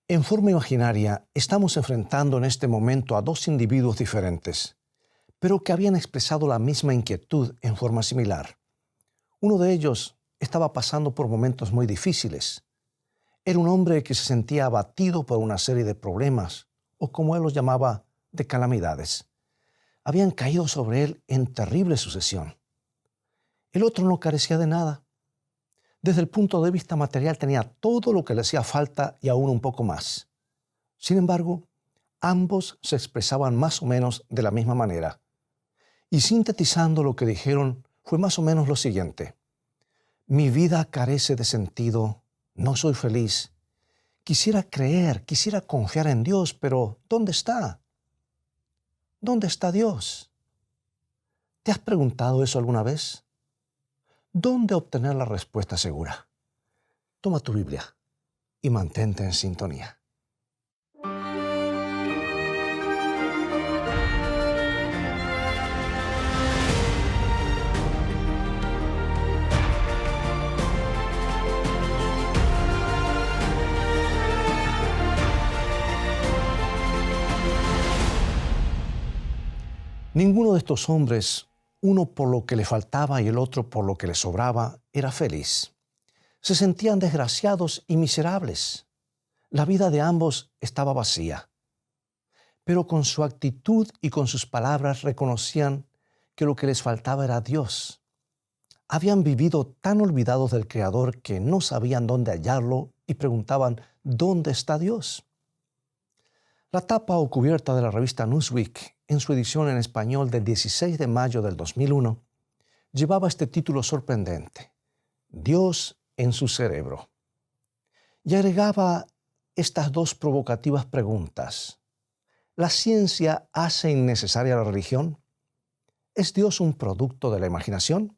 En forma imaginaria, estamos enfrentando en este momento a dos individuos diferentes, pero que habían expresado la misma inquietud en forma similar. Uno de ellos estaba pasando por momentos muy difíciles. Era un hombre que se sentía abatido por una serie de problemas, o como él los llamaba, de calamidades. Habían caído sobre él en terrible sucesión. El otro no carecía de nada. Desde el punto de vista material tenía todo lo que le hacía falta y aún un poco más. Sin embargo, ambos se expresaban más o menos de la misma manera. Y sintetizando lo que dijeron fue más o menos lo siguiente: mi vida carece de sentido, no soy feliz. Quisiera creer, quisiera confiar en Dios, pero ¿dónde está? ¿Dónde está Dios? ¿Te has preguntado eso alguna vez? ¿Dónde obtener la respuesta segura? Toma tu Biblia y mantente en sintonía. Ninguno de estos hombres, uno por lo que le faltaba y el otro por lo que le sobraba, era feliz. Se sentían desgraciados y miserables. La vida de ambos estaba vacía. Pero con su actitud y con sus palabras reconocían que lo que les faltaba era Dios. Habían vivido tan olvidados del Creador que no sabían dónde hallarlo y preguntaban: ¿dónde está Dios? La tapa o cubierta de la revista Newsweek, en su edición en español del 16 de mayo del 2001, llevaba este título sorprendente: Dios en su cerebro. Y agregaba estas dos provocativas preguntas. ¿La ciencia hace innecesaria la religión? ¿Es Dios un producto de la imaginación?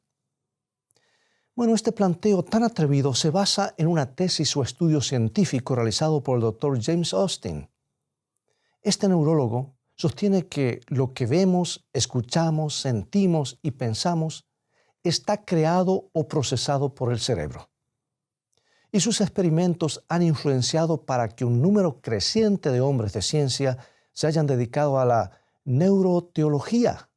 Bueno, este planteo tan atrevido se basa en una tesis o estudio científico realizado por el Dr. James Austin. Este neurólogo sostiene que lo que vemos, escuchamos, sentimos y pensamos está creado o procesado por el cerebro. Y sus experimentos han influenciado para que un número creciente de hombres de ciencia se hayan dedicado a la neuroteología,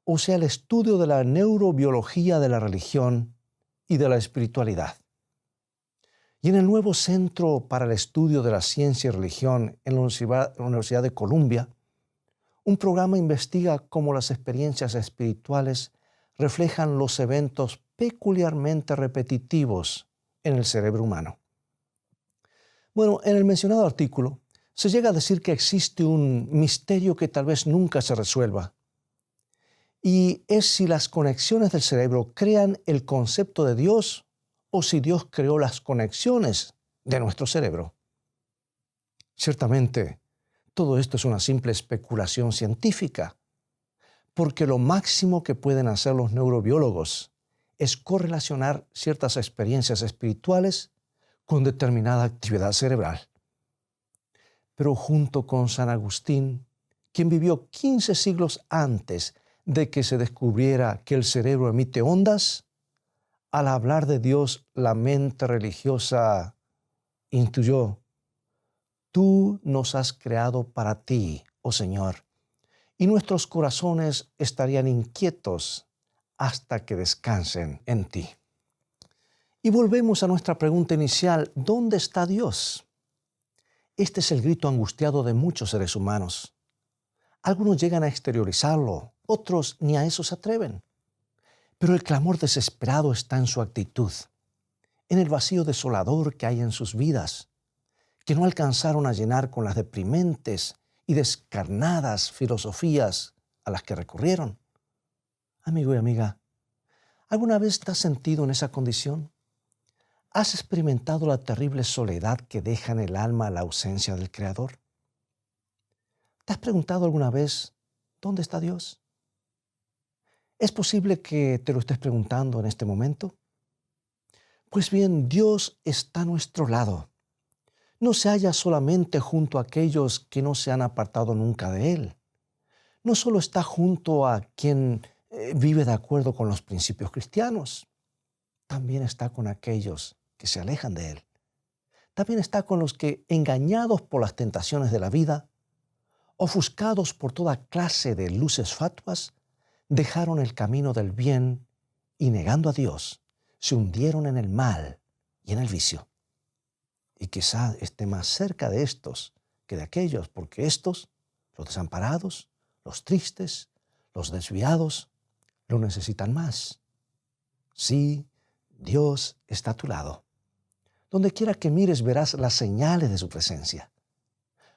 o sea, el estudio de la neurobiología de la religión y de la espiritualidad. Y en el nuevo Centro para el Estudio de la Ciencia y Religión en la Universidad de Columbia, un programa investiga cómo las experiencias espirituales reflejan los eventos peculiarmente repetitivos en el cerebro humano. Bueno, en el mencionado artículo se llega a decir que existe un misterio que tal vez nunca se resuelva, y es si las conexiones del cerebro crean el concepto de Dios o si Dios creó las conexiones de nuestro cerebro. Ciertamente, todo esto es una simple especulación científica, porque lo máximo que pueden hacer los neurobiólogos es correlacionar ciertas experiencias espirituales con determinada actividad cerebral. Pero junto con San Agustín, quien vivió 15 siglos antes de que se descubriera que el cerebro emite ondas, al hablar de Dios, la mente religiosa intuyó: tú nos has creado para ti, oh Señor, y nuestros corazones estarían inquietos hasta que descansen en ti. Y volvemos a nuestra pregunta inicial: ¿dónde está Dios? Este es el grito angustiado de muchos seres humanos. Algunos llegan a exteriorizarlo, otros ni a eso se atreven. Pero el clamor desesperado está en su actitud, en el vacío desolador que hay en sus vidas, que no alcanzaron a llenar con las deprimentes y descarnadas filosofías a las que recurrieron. Amigo y amiga, ¿alguna vez te has sentido en esa condición? ¿Has experimentado la terrible soledad que deja en el alma la ausencia del Creador? ¿Te has preguntado alguna vez dónde está Dios? ¿Es posible que te lo estés preguntando en este momento? Pues bien, Dios está a nuestro lado. No se halla solamente junto a aquellos que no se han apartado nunca de Él. No solo está junto a quien vive de acuerdo con los principios cristianos, también está con aquellos que se alejan de Él. también está con los que, engañados por las tentaciones de la vida, ofuscados por toda clase de luces fatuas, dejaron el camino del bien y, negando a Dios, se hundieron en el mal y en el vicio. Y quizá esté más cerca de estos que de aquellos, porque estos, los desamparados, los tristes, los desviados, lo necesitan más. Sí, Dios está a tu lado. Donde quiera que mires verás las señales de su presencia.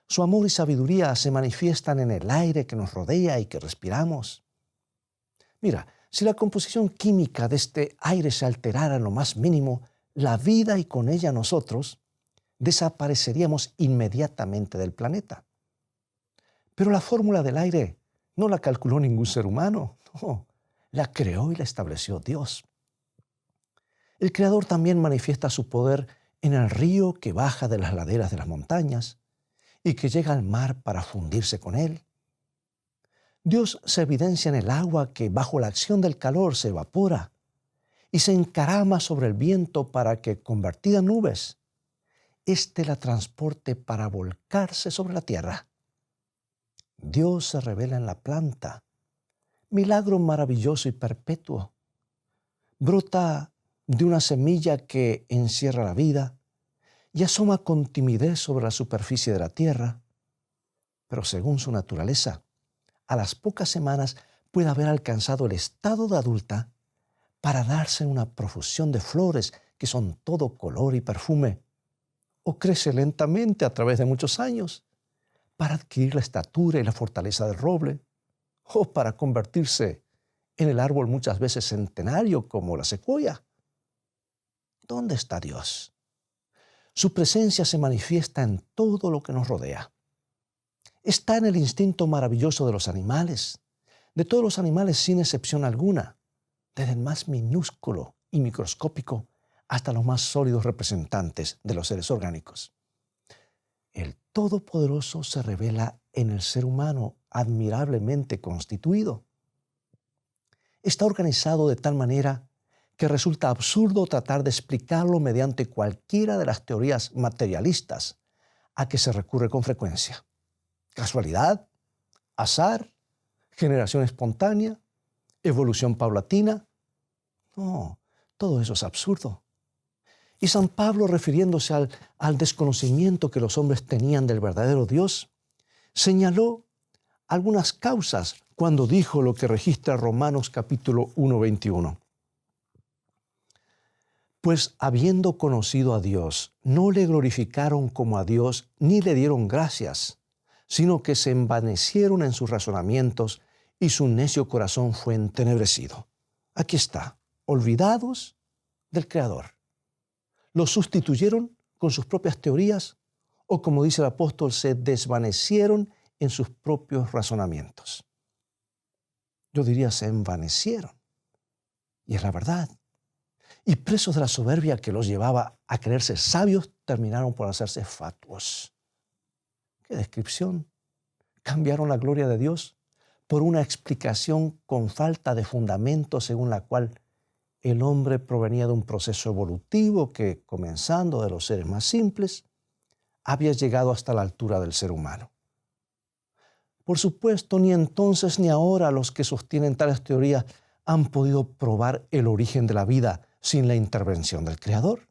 Su amor y sabiduría se manifiestan en el aire que nos rodea y que respiramos. Mira, si la composición química de este aire se alterara en lo más mínimo, la vida y con ella nosotros desapareceríamos inmediatamente del planeta. Pero la fórmula del aire no la calculó ningún ser humano, no, la creó y la estableció Dios. El Creador también manifiesta su poder en el río que baja de las laderas de las montañas y que llega al mar para fundirse con él. Dios se evidencia en el agua que bajo la acción del calor se evapora y se encarama sobre el viento para que, convertida en nubes, éste la transporte para volcarse sobre la tierra. Dios se revela en la planta, milagro maravilloso y perpetuo. Brota de una semilla que encierra la vida y asoma con timidez sobre la superficie de la tierra, pero según su naturaleza, a las pocas semanas puede haber alcanzado el estado de adulta para darse una profusión de flores que son todo color y perfume, o crece lentamente a través de muchos años para adquirir la estatura y la fortaleza del roble, o para convertirse en el árbol muchas veces centenario como la secuoya. ¿Dónde está Dios? Su presencia se manifiesta en todo lo que nos rodea. Está en el instinto maravilloso de los animales, de todos los animales sin excepción alguna, desde el más minúsculo y microscópico hasta los más sólidos representantes de los seres orgánicos. El Todopoderoso se revela en el ser humano admirablemente constituido. Está organizado de tal manera que resulta absurdo tratar de explicarlo mediante cualquiera de las teorías materialistas a que se recurre con frecuencia. ¿Casualidad? ¿Azar? ¿Generación espontánea? ¿Evolución paulatina? No, todo eso es absurdo. Y San Pablo, refiriéndose al desconocimiento que los hombres tenían del verdadero Dios, señaló algunas causas cuando dijo lo que registra Romanos capítulo 1, 21. Pues habiendo conocido a Dios, no le glorificaron como a Dios ni le dieron gracias, sino que se envanecieron en sus razonamientos y su necio corazón fue entenebrecido. Aquí está, olvidados del Creador. Los sustituyeron con sus propias teorías o, como dice el apóstol, se desvanecieron en sus propios razonamientos. Yo diría se envanecieron. Y es la verdad. Y presos de la soberbia que los llevaba a creerse sabios, terminaron por hacerse fatuos. ¡Qué descripción! Cambiaron la gloria de Dios por una explicación con falta de fundamento según la cual el hombre provenía de un proceso evolutivo que, comenzando de los seres más simples, había llegado hasta la altura del ser humano. Por supuesto, ni entonces ni ahora los que sostienen tales teorías han podido probar el origen de la vida sin la intervención del Creador.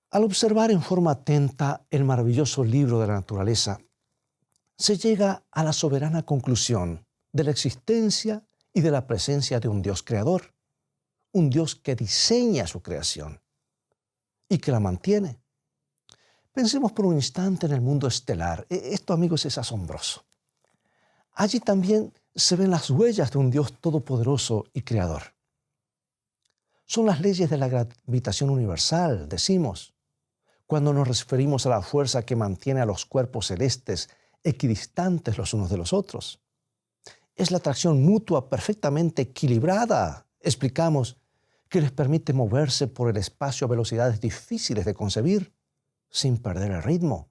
Al observar en forma atenta el maravilloso libro de la naturaleza, se llega a la soberana conclusión de la existencia y de la presencia de un Dios creador, un Dios que diseña su creación y que la mantiene. Pensemos por un instante en el mundo estelar. Esto, amigos, es asombroso. Allí también se ven las huellas de un Dios todopoderoso y creador. Son las leyes de la gravitación universal, decimos, cuando nos referimos a la fuerza que mantiene a los cuerpos celestes equidistantes los unos de los otros. Es la atracción mutua perfectamente equilibrada, explicamos, que les permite moverse por el espacio a velocidades difíciles de concebir, sin perder el ritmo,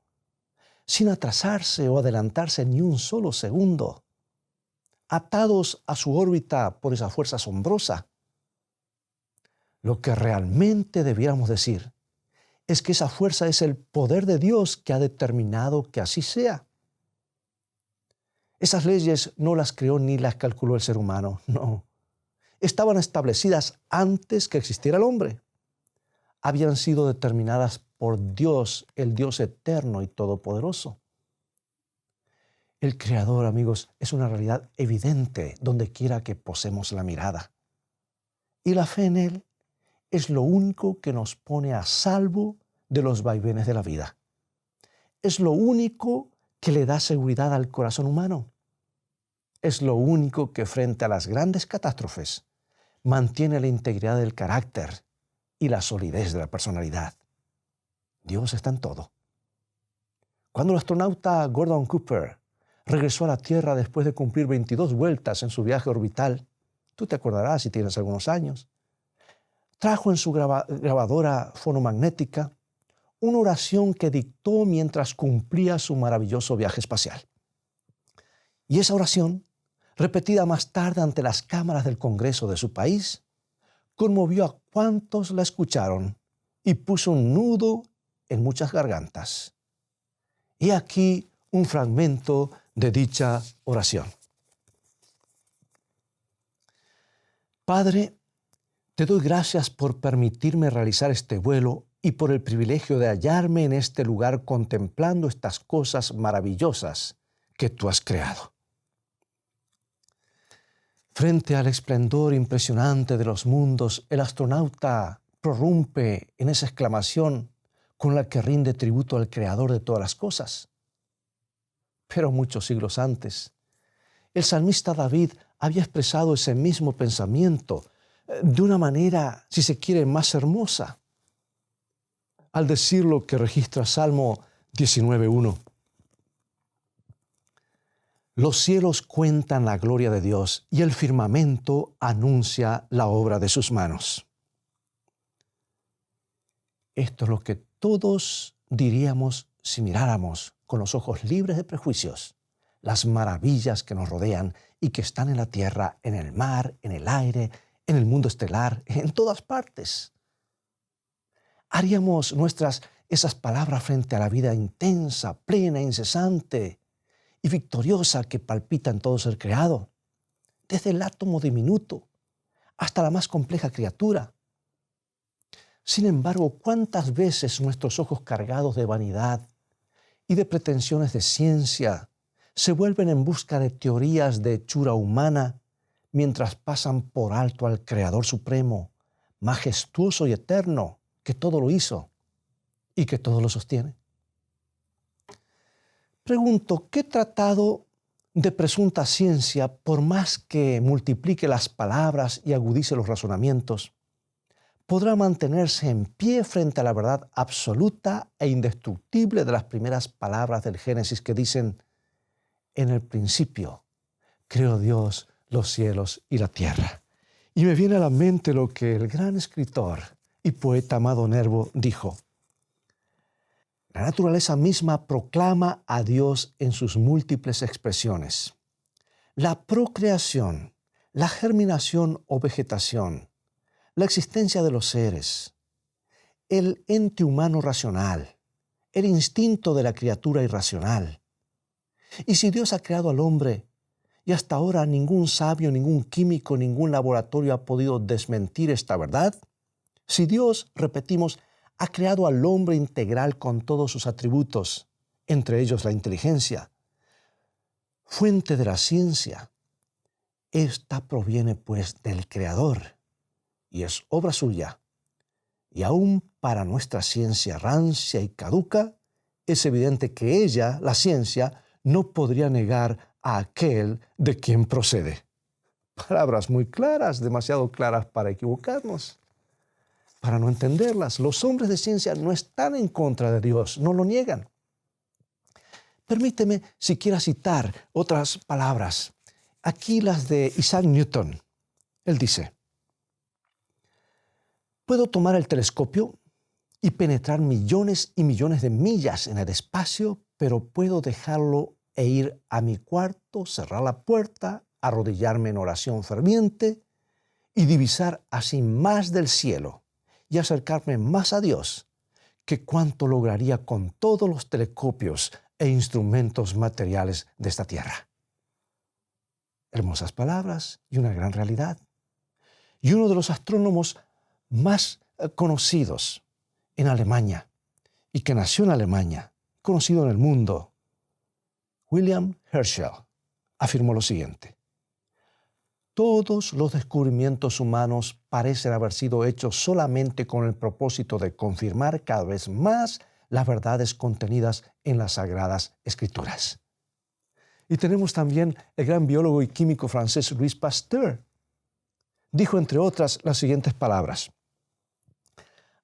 sin atrasarse o adelantarse ni un solo segundo, atados a su órbita por esa fuerza asombrosa. Lo que realmente debiéramos decir es que esa fuerza es el poder de Dios que ha determinado que así sea. Esas leyes no las creó ni las calculó el ser humano, no. Estaban establecidas antes que existiera el hombre. Habían sido determinadas por Dios, el Dios eterno y todopoderoso. El Creador, amigos, es una realidad evidente donde quiera que posemos la mirada. Y la fe en Él es lo único que nos pone a salvo de los vaivenes de la vida. Es lo único que le da seguridad al corazón humano. Es lo único que frente a las grandes catástrofes mantiene la integridad del carácter y la solidez de la personalidad. Dios está en todo. Cuando el astronauta Gordon Cooper regresó a la Tierra después de cumplir 22 vueltas en su viaje orbital, tú te acordarás si tienes algunos años, trajo en su grabadora fonomagnética una oración que dictó mientras cumplía su maravilloso viaje espacial. Y esa oración, repetida más tarde ante las cámaras del Congreso de su país, conmovió a cuantos la escucharon y puso un nudo en muchas gargantas. Y aquí un fragmento de dicha oración. Padre, te doy gracias por permitirme realizar este vuelo y por el privilegio de hallarme en este lugar contemplando estas cosas maravillosas que tú has creado. Frente al esplendor impresionante de los mundos, el astronauta prorrumpe en esa exclamación con la que rinde tributo al Creador de todas las cosas. Pero muchos siglos antes, el salmista David había expresado ese mismo pensamiento de una manera, si se quiere, más hermosa, al decir lo que registra Salmo 19:1. Los cielos cuentan la gloria de Dios y el firmamento anuncia la obra de sus manos. Esto es lo que todos diríamos si miráramos con los ojos libres de prejuicios las maravillas que nos rodean y que están en la tierra, en el mar, en el aire, en el mundo estelar, en todas partes. Haríamos nuestras esas palabras frente a la vida intensa, plena, incesante y victoriosa que palpita en todo ser creado, desde el átomo diminuto hasta la más compleja criatura. Sin embargo, ¿cuántas veces nuestros ojos cargados de vanidad y de pretensiones de ciencia se vuelven en busca de teorías de hechura humana mientras pasan por alto al Creador Supremo, majestuoso y eterno, que todo lo hizo y que todo lo sostiene? Pregunto, ¿qué tratado de presunta ciencia, por más que multiplique las palabras y agudice los razonamientos, podrá mantenerse en pie frente a la verdad absoluta e indestructible de las primeras palabras del Génesis que dicen: en el principio creó Dios los cielos y la tierra? Y me viene a la mente lo que el gran escritor y poeta Amado Nervo dijo: la naturaleza misma proclama a Dios en sus múltiples expresiones. La procreación, la germinación o vegetación, la existencia de los seres, el ente humano racional, el instinto de la criatura irracional. Y si Dios ha creado al hombre, y hasta ahora ningún sabio, ningún químico, ningún laboratorio ha podido desmentir esta verdad, si Dios, repetimos, ha creado al hombre integral con todos sus atributos, entre ellos la inteligencia, fuente de la ciencia, esta proviene pues del Creador y es obra suya. Y aún para nuestra ciencia rancia y caduca, es evidente que ella, la ciencia, no podría negar a aquel de quien procede. Palabras muy claras, demasiado claras para equivocarnos, para no entenderlas. Los hombres de ciencia no están en contra de Dios, no lo niegan. Permíteme siquiera citar otras palabras. Aquí las de Isaac Newton. Él dice: puedo tomar el telescopio y penetrar millones y millones de millas en el espacio, pero puedo dejarlo e ir a mi cuarto, cerrar la puerta, arrodillarme en oración ferviente y divisar así más del cielo y acercarme más a Dios que cuánto lograría con todos los telescopios e instrumentos materiales de esta tierra. Hermosas palabras y una gran realidad. Y uno de los astrónomos más conocidos en Alemania y que nació en Alemania, conocido en el mundo, William Herschel, afirmó lo siguiente: todos los descubrimientos humanos parecen haber sido hechos solamente con el propósito de confirmar cada vez más las verdades contenidas en las Sagradas Escrituras. Y tenemos también el gran biólogo y químico francés Louis Pasteur. Dijo, entre otras, las siguientes palabras: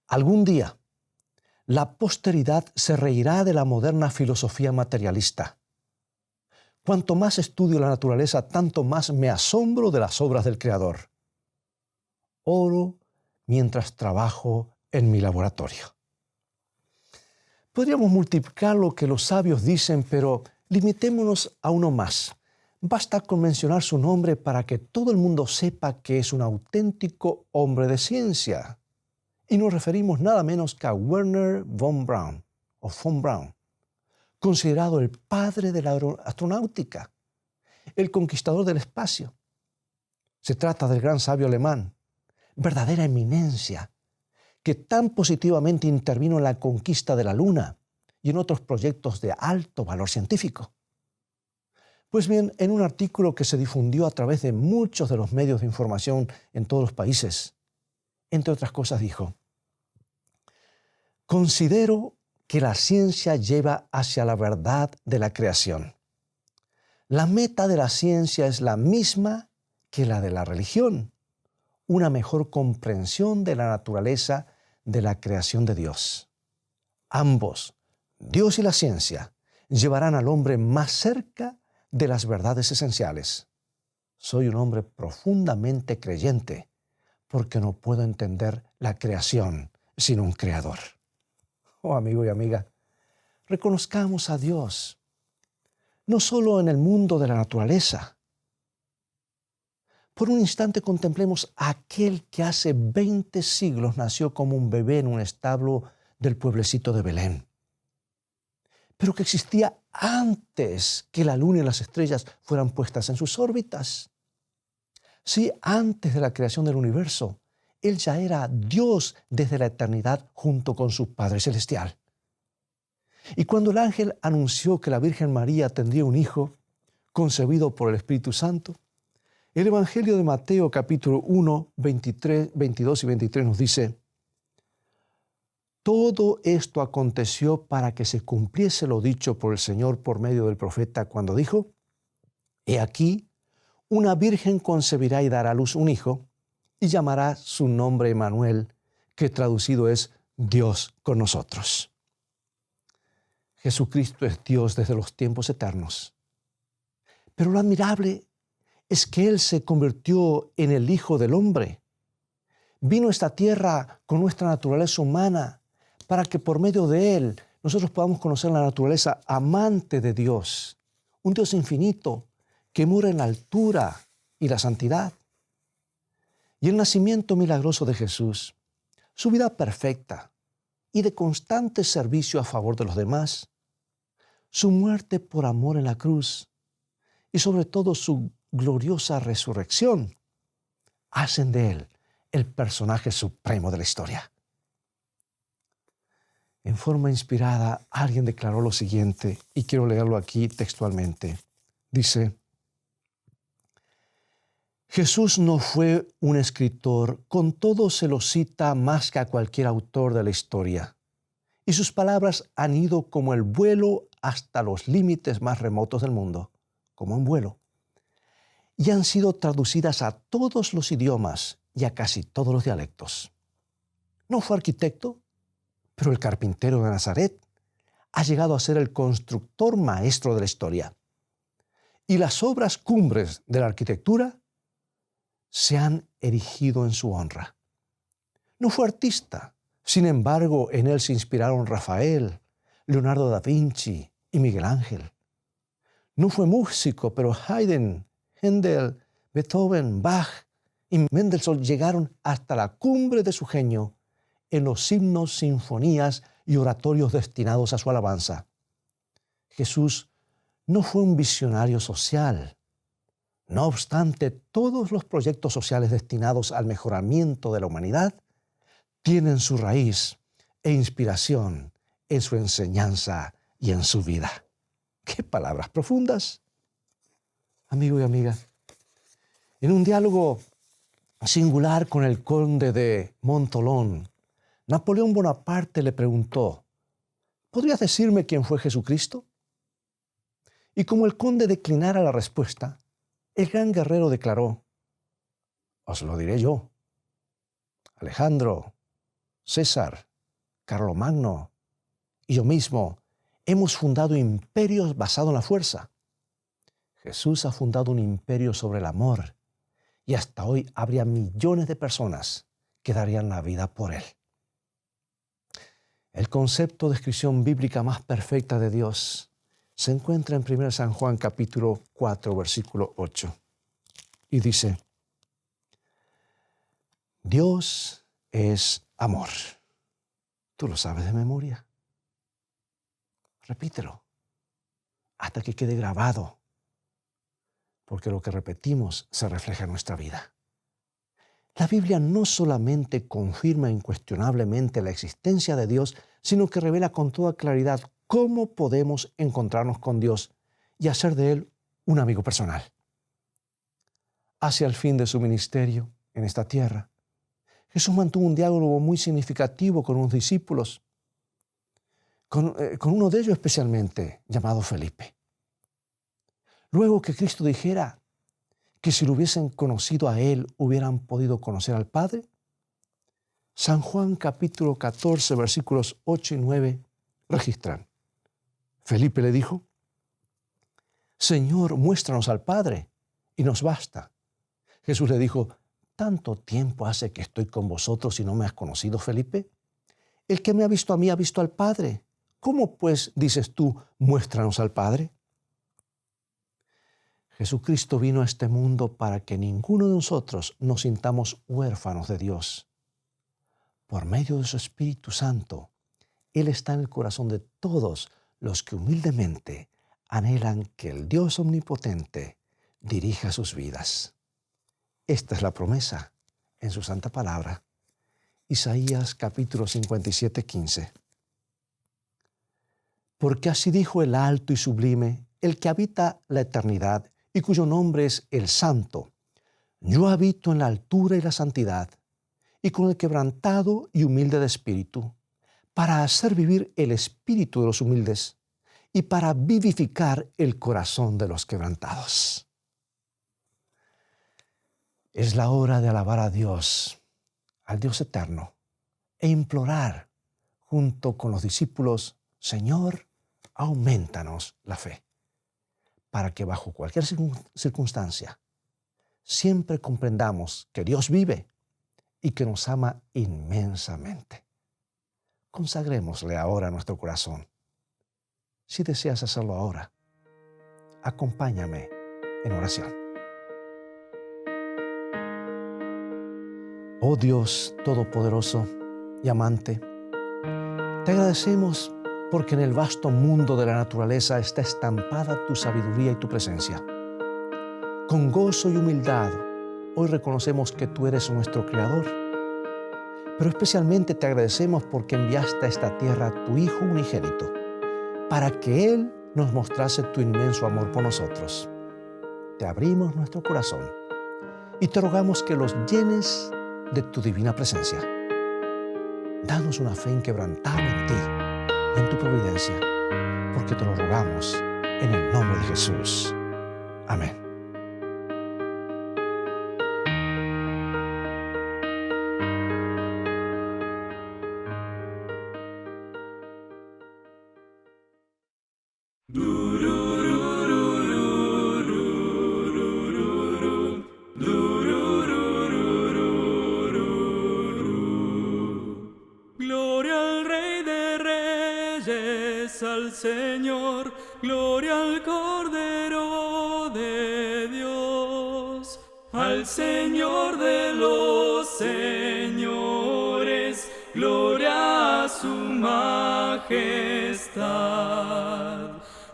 algún día la posteridad se reirá de la moderna filosofía materialista. Cuanto más estudio la naturaleza, tanto más me asombro de las obras del Creador. Oro mientras trabajo en mi laboratorio. Podríamos multiplicar lo que los sabios dicen, pero limitémonos a uno más. Basta con mencionar su nombre para que todo el mundo sepa que es un auténtico hombre de ciencia. Y nos referimos nada menos que a Wernher von Braun, considerado el padre de la astronáutica, el conquistador del espacio. Se trata del gran sabio alemán, verdadera eminencia, que tan positivamente intervino en la conquista de la Luna y en otros proyectos de alto valor científico. Pues bien, en un artículo que se difundió a través de muchos de los medios de información en todos los países, entre otras cosas dijo: considero que la ciencia lleva hacia la verdad de la creación. La meta de la ciencia es la misma que la de la religión, una mejor comprensión de la naturaleza de la creación de Dios. Ambos, Dios y la ciencia, llevarán al hombre más cerca de las verdades esenciales. Soy un hombre profundamente creyente porque no puedo entender la creación sin un creador. Oh, amigo y amiga, reconozcamos a Dios, no solo en el mundo de la naturaleza. Por un instante contemplemos a aquel que hace 20 siglos nació como un bebé en un establo del pueblecito de Belén, pero que existía antes que la luna y las estrellas fueran puestas en sus órbitas. Sí, antes de la creación del universo, Él ya era Dios desde la eternidad junto con su Padre Celestial. Y cuando el ángel anunció que la Virgen María tendría un hijo concebido por el Espíritu Santo, el Evangelio de Mateo capítulo 1, 22 y 23 nos dice: todo esto aconteció para que se cumpliese lo dicho por el Señor por medio del profeta cuando dijo: he aquí, una virgen concebirá y dará a luz un hijo, y llamará su nombre Emmanuel, que traducido es Dios con nosotros. Jesucristo es Dios desde los tiempos eternos. Pero lo admirable es que Él se convirtió en el Hijo del Hombre. Vino a esta tierra con nuestra naturaleza humana para que por medio de Él nosotros podamos conocer la naturaleza amante de Dios, un Dios infinito que mora en la altura y la santidad. Y el nacimiento milagroso de Jesús, su vida perfecta y de constante servicio a favor de los demás, su muerte por amor en la cruz y sobre todo su gloriosa resurrección, hacen de Él el personaje supremo de la historia. En forma inspirada, alguien declaró lo siguiente, y quiero leerlo aquí textualmente. Dice: Jesús no fue un escritor, con todo se lo cita más que a cualquier autor de la historia, y sus palabras han ido como el vuelo hasta los límites más remotos del mundo, como un vuelo, y han sido traducidas a todos los idiomas y a casi todos los dialectos. No fue arquitecto, pero el carpintero de Nazaret ha llegado a ser el constructor maestro de la historia. Y las obras cumbres de la arquitectura se han erigido en su honra. No fue artista, sin embargo, en él se inspiraron Rafael, Leonardo da Vinci y Miguel Ángel. No fue músico, pero Haydn, Händel, Beethoven, Bach y Mendelssohn llegaron hasta la cumbre de su genio en los himnos, sinfonías y oratorios destinados a su alabanza. Jesús no fue un visionario social. No obstante, todos los proyectos sociales destinados al mejoramiento de la humanidad tienen su raíz e inspiración en su enseñanza y en su vida. ¡Qué palabras profundas! Amigo y amiga, en un diálogo singular con el conde de Montholon, Napoleón Bonaparte le preguntó: ¿podrías decirme quién fue Jesucristo? Y como el conde declinara la respuesta, el gran guerrero declaró: os lo diré yo. Alejandro, César, Carlomagno y yo mismo hemos fundado imperios basados en la fuerza. Jesús ha fundado un imperio sobre el amor y hasta hoy habría millones de personas que darían la vida por él. El concepto de descripción bíblica más perfecta de Dios se encuentra en 1 San Juan capítulo 4, versículo 8. Y dice: Dios es amor. ¿Tú lo sabes de memoria? Repítelo hasta que quede grabado, porque lo que repetimos se refleja en nuestra vida. La Biblia no solamente confirma incuestionablemente la existencia de Dios, sino que revela con toda claridad cómo podemos encontrarnos con Dios y hacer de Él un amigo personal. Hacia el fin de su ministerio en esta tierra, Jesús mantuvo un diálogo muy significativo con unos discípulos, con uno de ellos especialmente, llamado Felipe. Luego que Cristo dijera que si lo hubiesen conocido a Él, hubieran podido conocer al Padre, San Juan capítulo 14, versículos 8 y 9 registran: Felipe le dijo: Señor, muéstranos al Padre, y nos basta. Jesús le dijo: ¿tanto tiempo hace que estoy con vosotros y no me has conocido, Felipe? El que me ha visto a mí ha visto al Padre. ¿Cómo pues dices tú, muéstranos al Padre? Jesucristo vino a este mundo para que ninguno de nosotros nos sintamos huérfanos de Dios. Por medio de su Espíritu Santo, Él está en el corazón de todos los que humildemente anhelan que el Dios omnipotente dirija sus vidas. Esta es la promesa en su santa palabra. Isaías capítulo 57, 15. Porque así dijo el alto y sublime, el que habita la eternidad y cuyo nombre es el Santo: yo habito en la altura y la santidad, y con el quebrantado y humilde de espíritu, para hacer vivir el espíritu de los humildes y para vivificar el corazón de los quebrantados. Es la hora de alabar a Dios, al Dios eterno, e implorar junto con los discípulos: Señor, aumentanos la fe, para que bajo cualquier circunstancia siempre comprendamos que Dios vive y que nos ama inmensamente. Consagrémosle ahora nuestro corazón. Si deseas hacerlo ahora, acompáñame en oración. Oh Dios Todopoderoso y amante, te agradecemos porque en el vasto mundo de la naturaleza está estampada tu sabiduría y tu presencia. Con gozo y humildad, hoy reconocemos que tú eres nuestro Creador, pero especialmente te agradecemos porque enviaste a esta tierra a tu Hijo unigénito, para que Él nos mostrase tu inmenso amor por nosotros. Te abrimos nuestro corazón y te rogamos que los llenes de tu divina presencia. Danos una fe inquebrantable en ti y en tu providencia, porque te lo rogamos en el nombre de Jesús. Amén. Gloria al Rey de Reyes, al Señor, gloria al Cordero de Dios, al Señor de los señores, gloria a su majestad.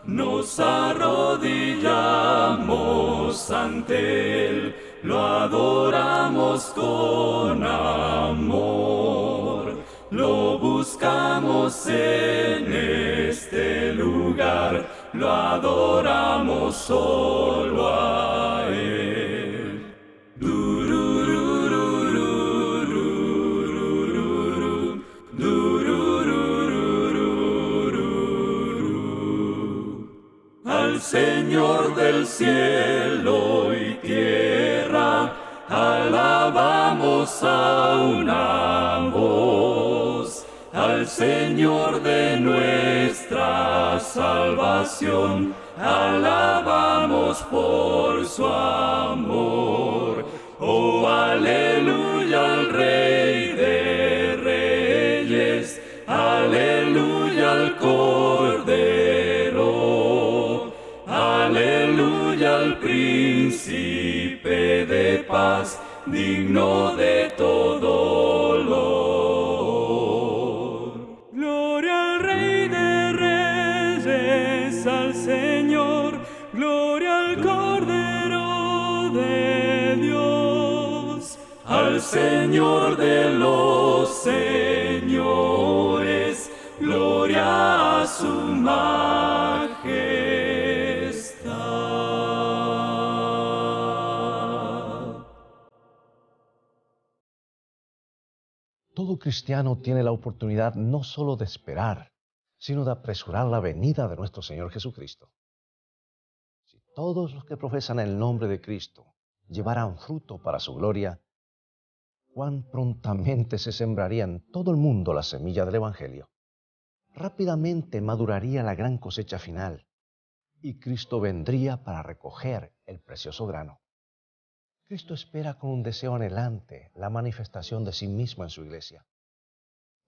Nos arrodillamos ante Él, lo adoramos con amor. Lo buscamos en este lugar, lo adoramos solo a Él. Al Señor del cielo y tierra, alabamos a una voz. Al Señor de nuestra salvación, alabamos por su amor. Oh, aleluya al Rey de Reyes, aleluya al Cordero, aleluya al Príncipe de paz, digno de todo honor. Gloria al Rey de Reyes, al Señor, gloria al Cordero de Dios, al Señor de los señores, gloria a su majestad. Todo cristiano tiene la oportunidad no solo de esperar, sino de apresurar la venida de nuestro Señor Jesucristo. Si todos los que profesan el nombre de Cristo llevaran fruto para su gloria, cuán prontamente se sembraría en todo el mundo la semilla del Evangelio. Rápidamente maduraría la gran cosecha final y Cristo vendría para recoger el precioso grano. Cristo espera con un deseo anhelante la manifestación de sí mismo en su iglesia.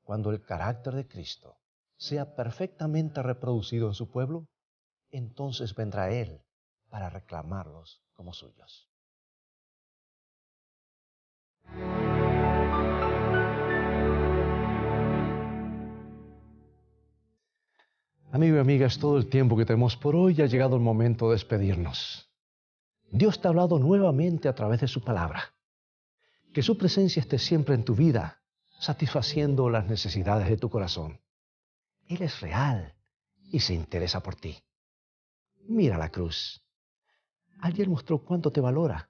Cuando el carácter de Cristo sea perfectamente reproducido en su pueblo, entonces vendrá Él para reclamarlos como suyos. Amigo y amiga, es todo el tiempo que tenemos por hoy y ha llegado el momento de despedirnos. Dios te ha hablado nuevamente a través de su palabra. Que su presencia esté siempre en tu vida, satisfaciendo las necesidades de tu corazón. Él es real y se interesa por ti. Mira la cruz. Ayer mostró cuánto te valora.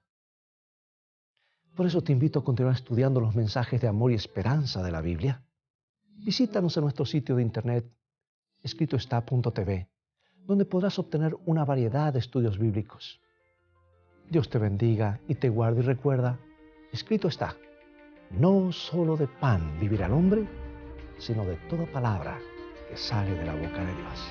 Por eso te invito a continuar estudiando los mensajes de amor y esperanza de la Biblia. Visítanos en nuestro sitio de internet escritoestá.tv, donde podrás obtener una variedad de estudios bíblicos. Dios te bendiga y te guarde y recuerda, escrito está, no solo de pan vivirá el hombre, sino de toda palabra que sale de la boca de Dios.